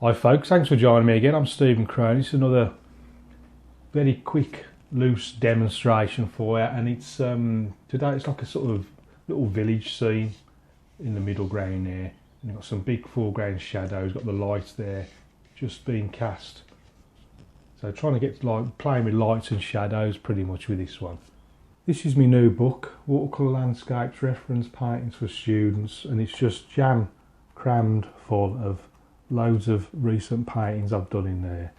Hi folks, thanks for joining me again. I'm Stephen Crone. It's another very quick, loose demonstration for you, and it's today it's like a sort of little village scene in the middle ground there. And you've got some big foreground shadows, got the lights there just being cast. So trying to get like playing with lights and shadows pretty much with this one. This is my new book, Watercolour Landscapes Reference Paintings for Students, and it's just jam crammed full of loads of recent paintings I've done in there.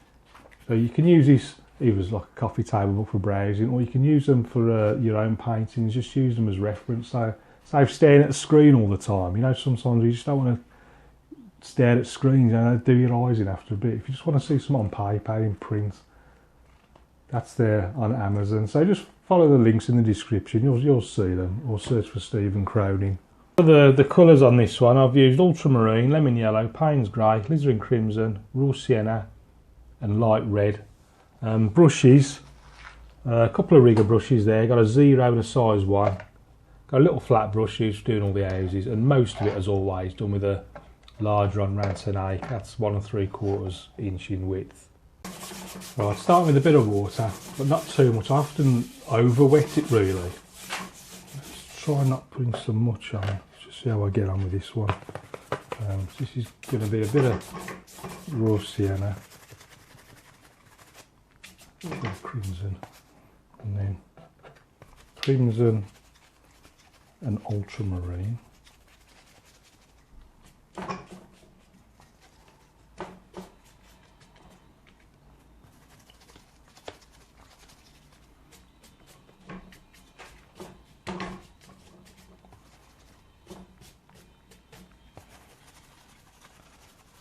So you can use this either as like a coffee table book for browsing, or you can use them for your own paintings. Just use them as reference. So save staring at a screen all the time. You know, sometimes you just don't want to stare at screens, you know, do your eyes in after a bit. If you just want to see something on paper in print, that's there on Amazon. So just follow the links in the description, you'll see them, or search for Stephen Crone. The colours on this one, I've used ultramarine, lemon yellow, Payne's grey, alizarin crimson, raw sienna and light red. Brushes, a couple of rigger brushes there, got a 0 and a size 1. Got a little flat brush used for doing all the houses, and most of it as always done with a larger on Rantanake, that's 1 3/4 inch in width. Right, starting with a bit of water, but not too much. I often over wet it really. Let's try not putting so much on. See how I get on with this one. This is going to be a bit of raw sienna, a bit of crimson, and then crimson and ultramarine.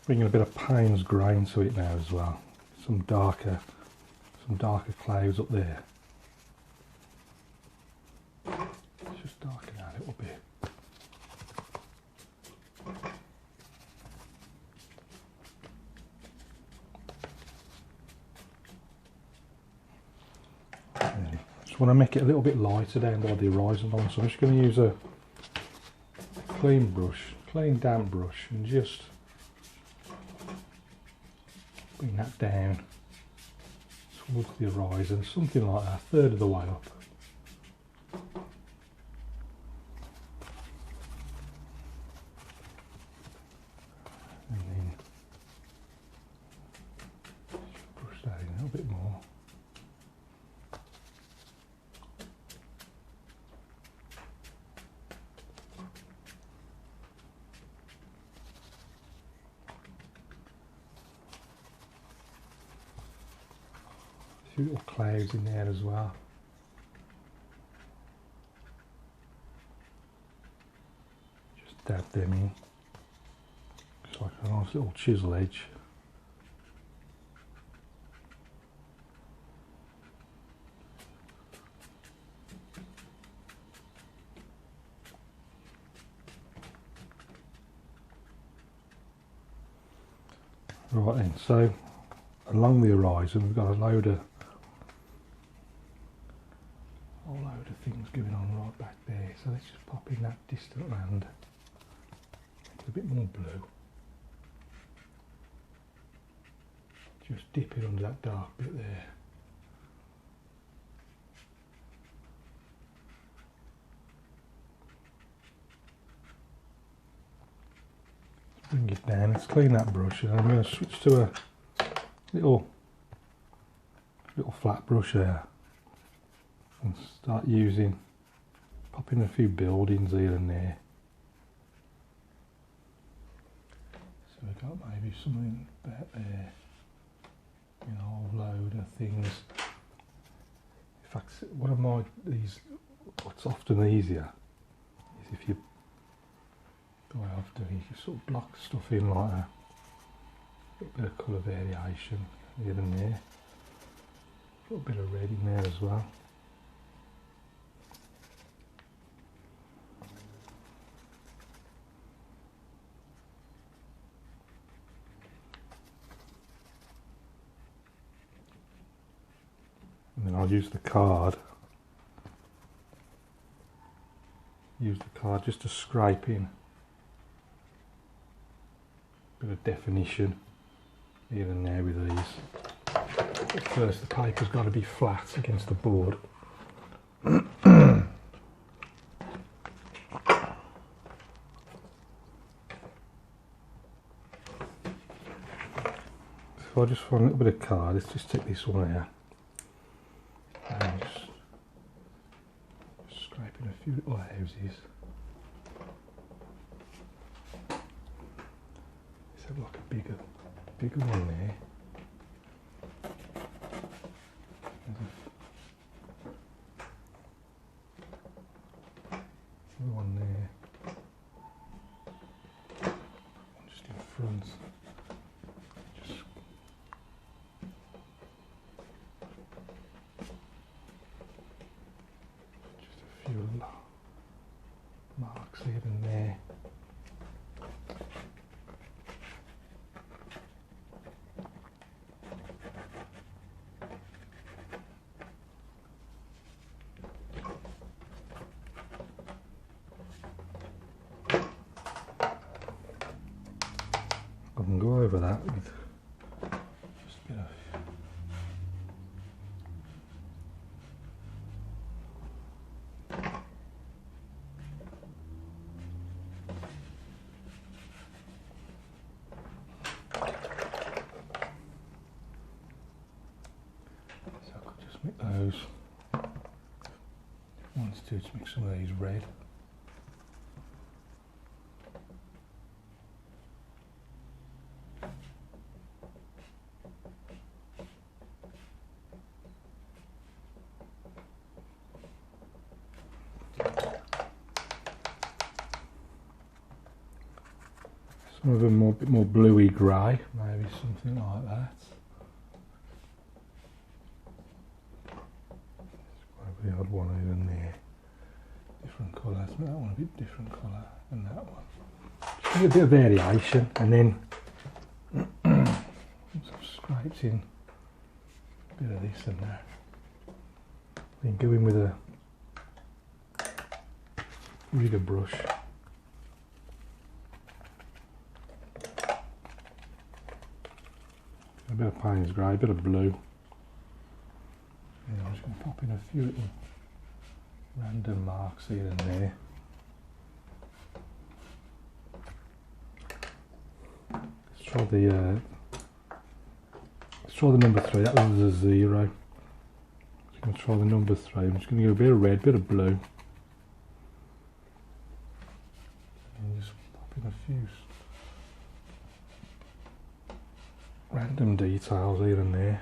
Bringing a bit of Payne's grey into it now as well. Some darker clouds up there. Let's just darken out a little bit. Just want to make it a little bit lighter down by the horizon line, so I'm just going to use a clean brush, clean damp brush, and just bring that down towards the horizon, something like that, a third of the way up. And then brush that in a little bit more. Little clouds in there as well. Just dab them in. It's like a nice little chisel edge. Right then, so along the horizon we've got a load of things going on right back there, so let's just pop in that distant land. Make it a bit more blue. Just dip it under that dark bit there. Bring it down, let's clean that brush, and I'm going to switch to a little flat brush there. And start popping a few buildings here and there. So we've got maybe something about there, you know, a whole load of things. In fact, what's often easier is if you go after you can sort of block stuff in like that. A little bit of colour variation here and there. A little bit of red in there as well. And then I'll use the card just to scrape in a bit of definition here and there with these. But first the paper's got to be flat against the board. So I just find a little bit of card. Let's just take this one here. And just scraping a few little houses. Let's have like a bigger one there. Another one there. One just in front. Just a few marks here and there. I can go over that with just a bit of so I could just make those ones to make some of these red. Some of them a bit more bluey grey, maybe something like that. Maybe the odd one even there. Different colours. That one a bit different colour than that one. Just a bit of variation, and then some scrapes in a bit of this and that. Then go in with a rigger brush. A bit of Payne's grey, a bit of blue. Yeah, I'm just going to pop in a few little random marks here and there. Let's try the number 3. That was a 0. Just going to try the number 3. I'm just going to go a bit of red, a bit of blue. And just pop in a few random details here and there.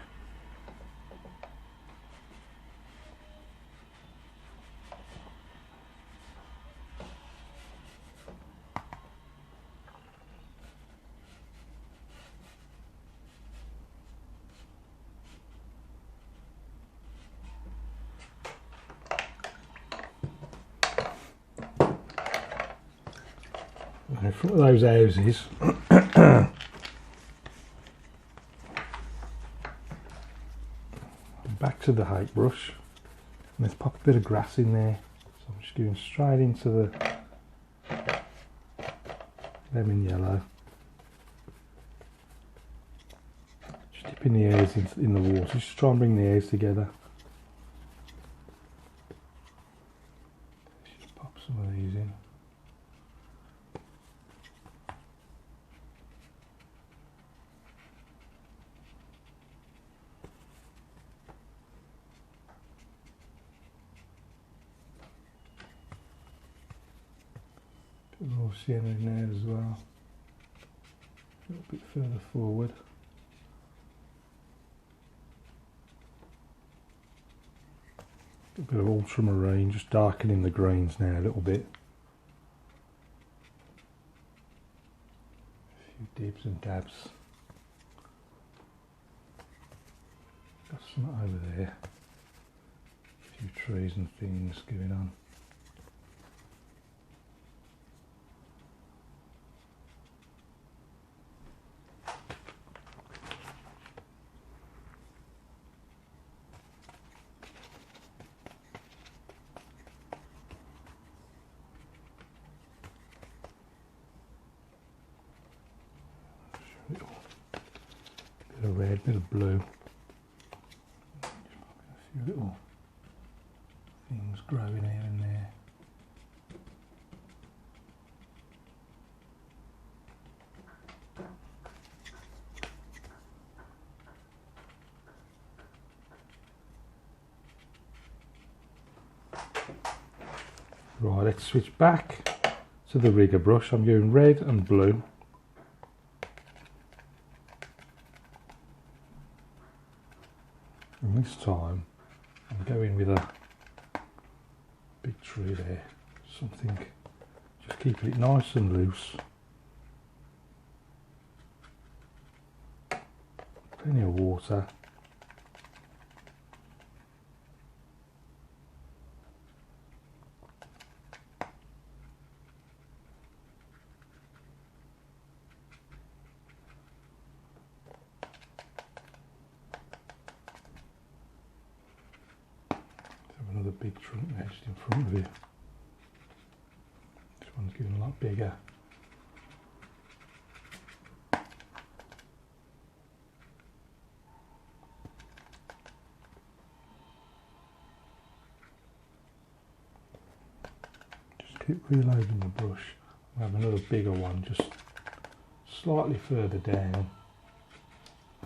In front of those houses back to the height brush, and let's pop a bit of grass in there. So I'm just going straight into the lemon yellow, just dipping the hairs in the water, just try and bring the hairs together. Let's just pop some of these in. Put more sienna in there as well, a little bit further forward. A bit of ultramarine, just darkening the greens now a little bit. A few dibs and dabs. Got some over there. A few trees and things going on. of red, bit of blue. A few little things growing here and there. Right, let's switch back to the rigger brush. I'm going red and blue. And this time I'm going with a big tree there, something, just keeping it nice and loose. Plenty of water. Another big trunk there just in front of you. This one's getting a lot bigger. Just keep reloading the brush. I have another bigger one just slightly further down.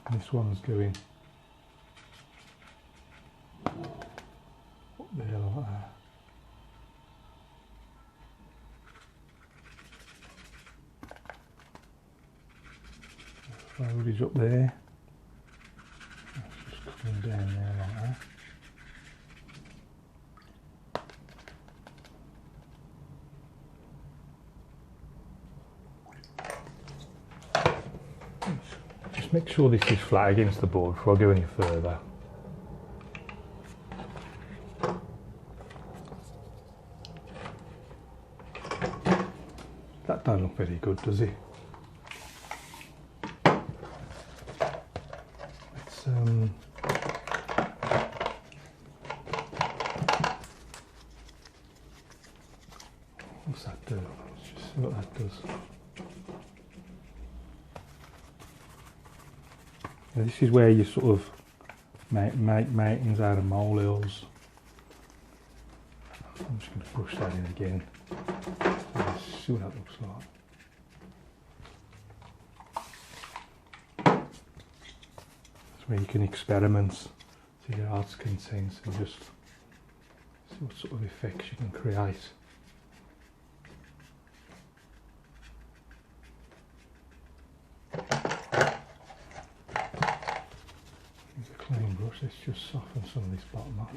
And this one's going there like that. Foliage up there. That's just coming down there like that. Just make sure this is flat against the board before I go any further. That don't look very good, does it? Let's what's that do? Let's just see what that does. Now this is where you sort of make mountains out of molehills. I'm just going to brush that in again. Let's see what that looks like. That's where you can experiment to your art's content and just see what sort of effects you can create. Use a clean brush, let's just soften some of this bottom off.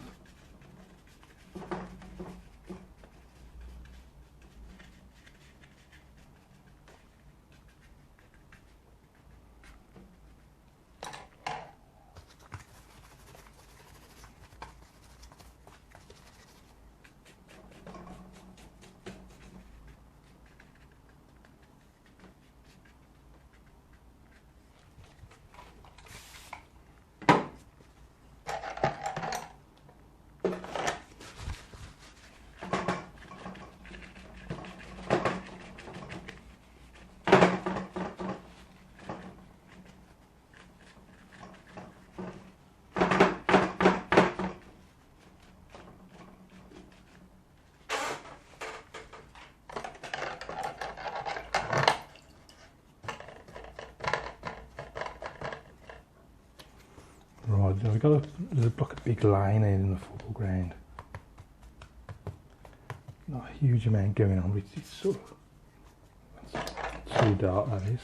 Right, we've got a block of big line here in the foreground. Not a huge amount going on, but it's sort of too dark, that is.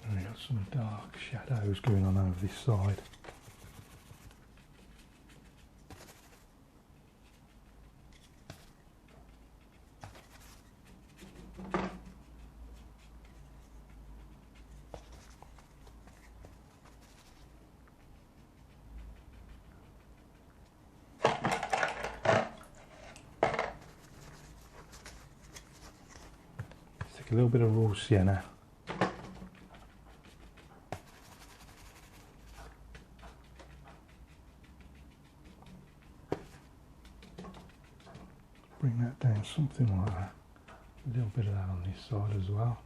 And we've got some dark shadows going on over this side. Take a little bit of raw sienna. Bring that down, something like that. A little bit of that on this side as well.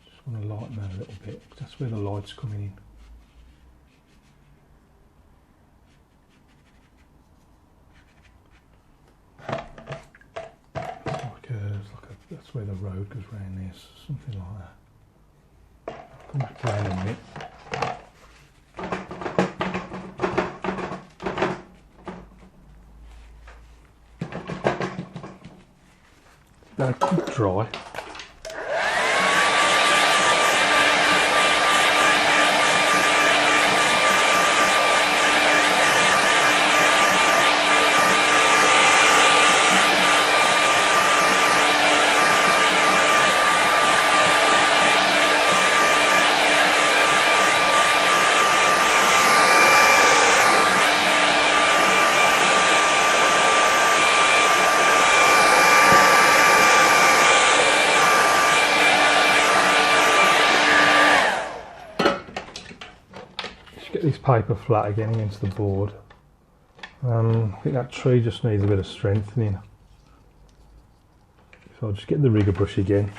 Just want to lighten that a little bit, because that's where the light's coming in. That's where the road goes round there, something like that. Come back down a minute. That'll dry. Get this paper flat again against the board. I think that tree just needs a bit of strengthening. So I'll just get the rigger brush again.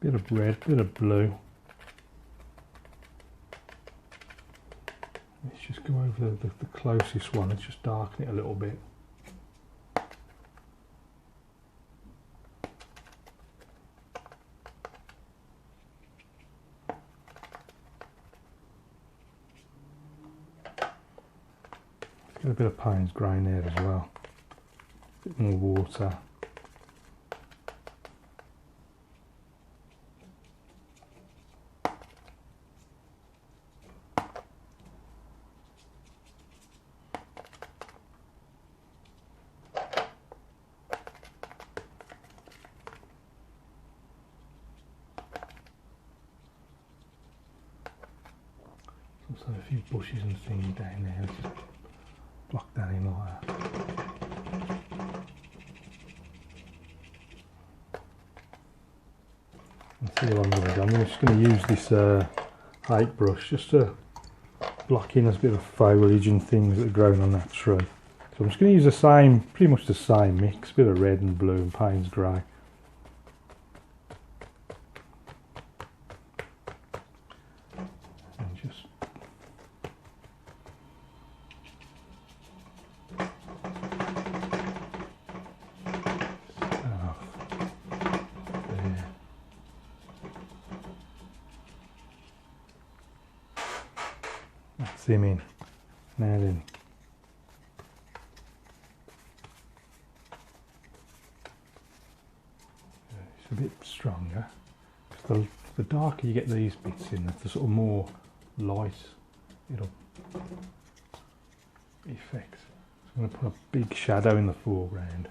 Bit of red, bit of blue. Let's just go over the closest one, let's just darken it a little bit. Get a bit of Payne's grain there as well. A bit more water. Also a few bushes and things down there. Let's just block that in like that. And see what I'm going to do. I'm just going to use this 8 brush just to block in a bit of foliage and things that are growing on that tree. So I'm just going to use the same, pretty much the same mix, a bit of red and blue and Payne's grey. That's him in. Now then. It's a bit stronger. The darker you get these bits in, the sort of more light it'll effect. So I'm going to put a big shadow in the foreground.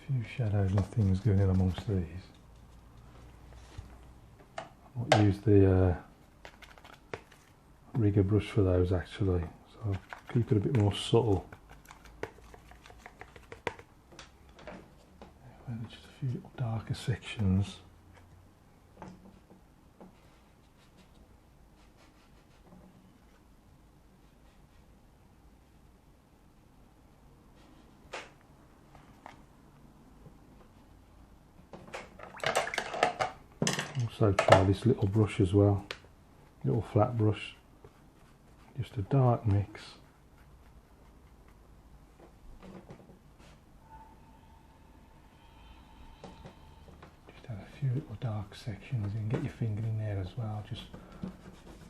Few shadows and things going in amongst these. I'll use the rigger brush for those actually, so I'll keep it a bit more subtle. Just a few little darker sections. Also try this little brush as well, little flat brush, just a dark mix. Just have a few little dark sections and get your finger in there as well, just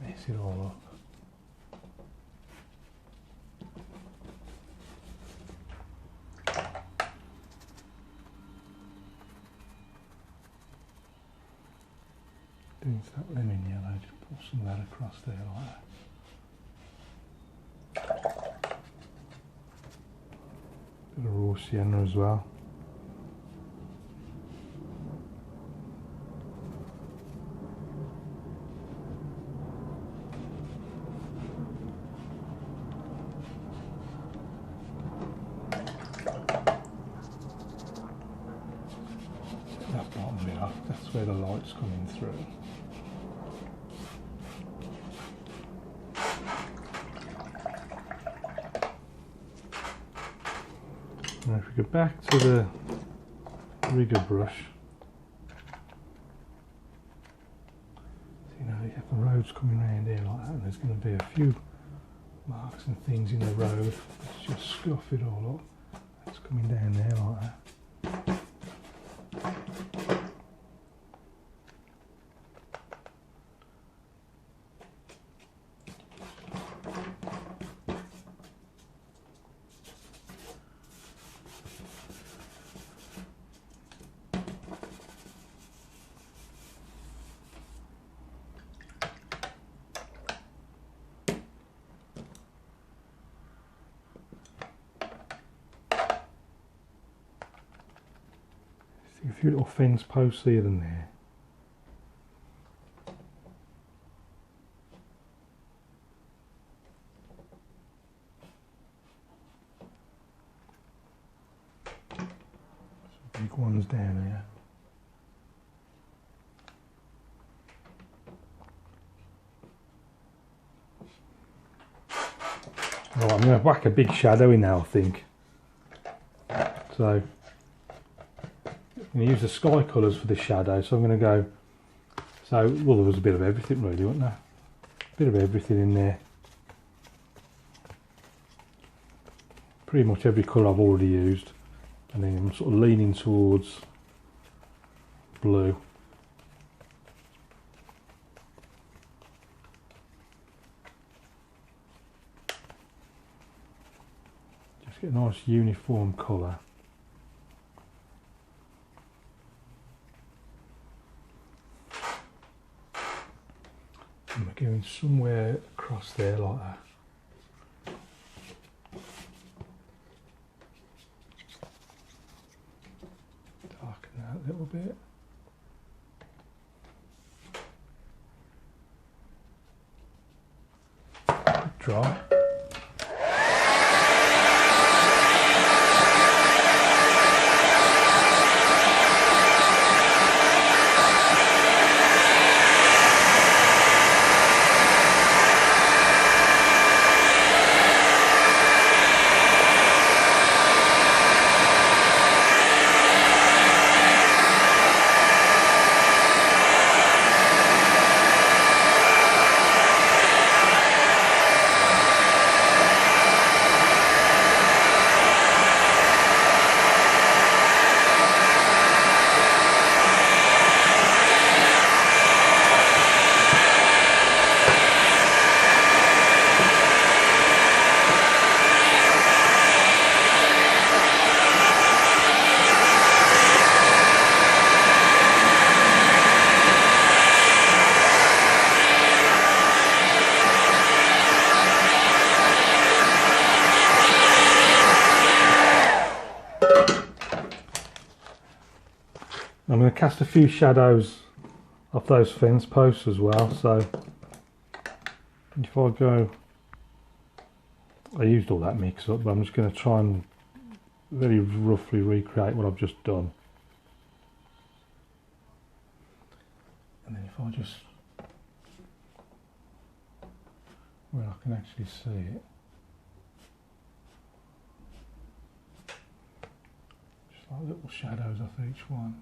mess it all up. doing that lemon yellow, just pour some of that across there like that. Bit of raw sienna as well. That bottom bit off, that's where the light's coming through. Now if we go back to the rigger brush, see now you have the roads coming around here like that, and there's going to be a few marks and things in the road. Let's just scuff it all up. It's coming down there like that. A few little fence posts here and there. Some big ones down here. Right, I'm going to whack a big shadow in now, I think. So I'm going to use the sky colours for the shadow, so I'm going to go, well, there was a bit of everything really, wasn't there? A bit of everything in there. Pretty much every colour I've already used, and then I'm sort of leaning towards blue. Just get a nice uniform colour. And we're going somewhere across there like that. Darken that a little bit. Dry. I'm going to cast a few shadows off those fence posts as well, so if I go, I used all that mix up, but I'm just going to try and very roughly recreate what I've just done. And then if I just, where I can actually see it, just like little shadows off each one.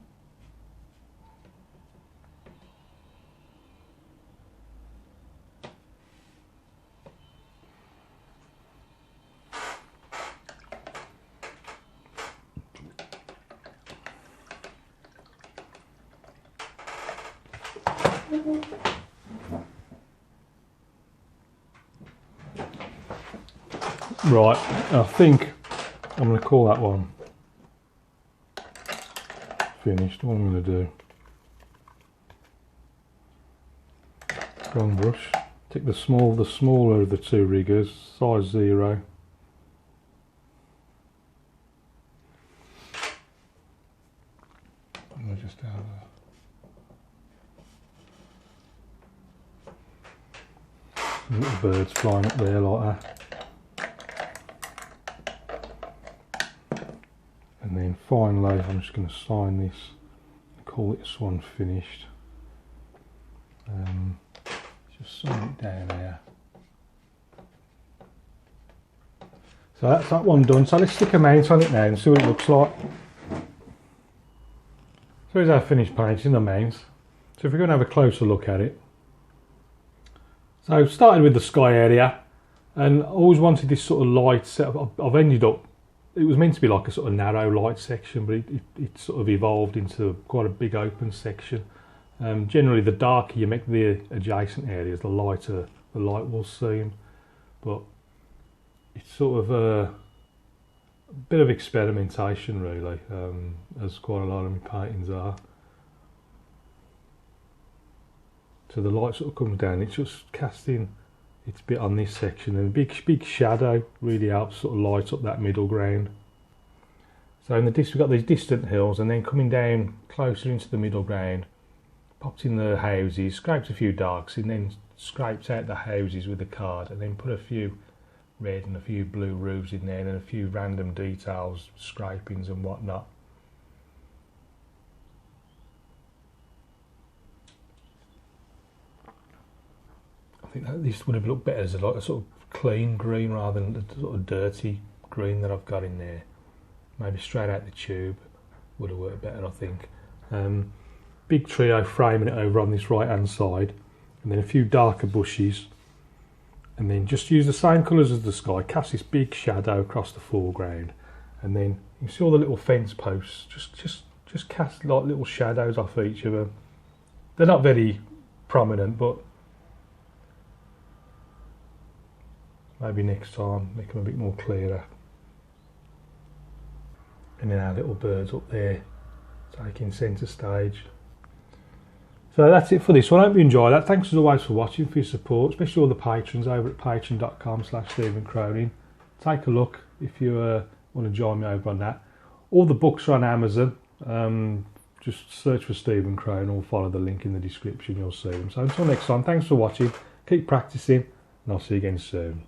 Right, I think I'm going to call that one finished. What I'm going to do, strong brush. Take the smaller of the two riggers, size 0. And we'll just have little birds flying up there like that. And then finally I'm just going to sign this and call it this one finished. Just sign it down there. So that's that one done. So let's stick a mount on it now and see what it looks like. So here's our finished painting, the mount. So if we're going to have a closer look at it. So I started with the sky area, and I always wanted this sort of light setup. I've ended up, it was meant to be like a sort of narrow light section, but it sort of evolved into quite a big open section. Generally the darker you make the adjacent areas, the lighter the light will seem, but it's sort of a bit of experimentation really, as quite a lot of my paintings are. So the light sort of comes down, it's just casting its bit on this section, and a big shadow really helps sort of light up that middle ground. So in the we've got these distant hills, and then coming down closer into the middle ground, popped in the houses, scraped a few darks, and then scraped out the houses with the card, and then put a few red and a few blue roofs in there, and a few random details, scrapings and whatnot. I think that this would have looked better as a sort of clean green rather than the sort of dirty green that I've got in there. Maybe straight out the tube would have worked better, I think. Big trio framing it over on this right hand side, and then a few darker bushes, and then just use the same colours as the sky, cast this big shadow across the foreground, and then you see all the little fence posts, just cast like little shadows off each of them. They're not very prominent, but maybe next time make them a bit more clearer. And then our little birds up there taking centre stage. So that's it for this one. I hope you enjoy that. Thanks as always for watching, for your support, especially all the patrons over at patreon.com/Stephen Cronin. Take a look if you want to join me over on that. All the books are on Amazon. Just search for Stephen Cronin or follow the link in the description, you'll see them. So until next time, thanks for watching, keep practicing, and I'll see you again soon.